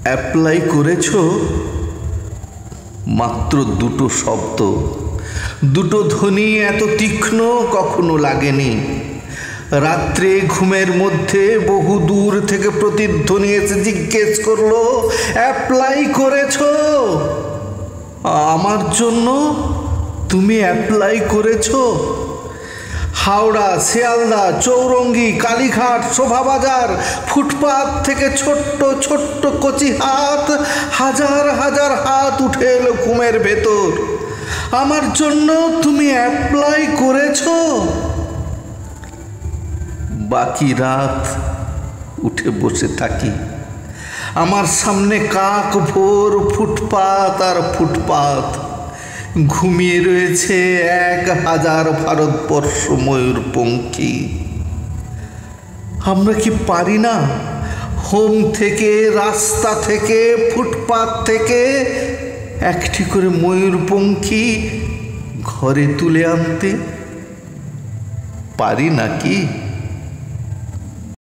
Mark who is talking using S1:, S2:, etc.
S1: Apply করেছো? মাত্র দুটো শব্দ, দুটো ধ্বনি এত তীক্ষ্ণ কখনো লাগেনি। রাত্রে ঘুমের মধ্যে বহু দূর থেকে প্রতিধ্বনি এসে জিজ্ঞেস করলো, অ্যাপ্লাই করেছো? আমার জন্য তুমি অ্যাপ্লাই করেছো? হাওড়া, শিয়ালদা, চৌরঙ্গি, কালীঘাট, শোভাবাজার, ফুটপাত থেকে ছোট্ট ছোট্ট কচি হাত, হাজার হাজার হাত উঠে এলো ঘুমের ভেতর। আমার জন্য তুমি অ্যাপ্লাই করেছো? বাকি রাত উঠে বসে থাকি। আমার সামনে কাক ভোর ফুটপাত আর ফুটপাত। ঘুমিয়ে রয়েছে 1000 ভারতবর্ষ ময়ূরপঙ্খী। আমরা কি পারি না হোম থেকে, রাস্তা থেকে, ফুটপাত থেকে একটি করে ময়ূরপঙ্খী ঘরে তুলে আনতে? পারি নাকি?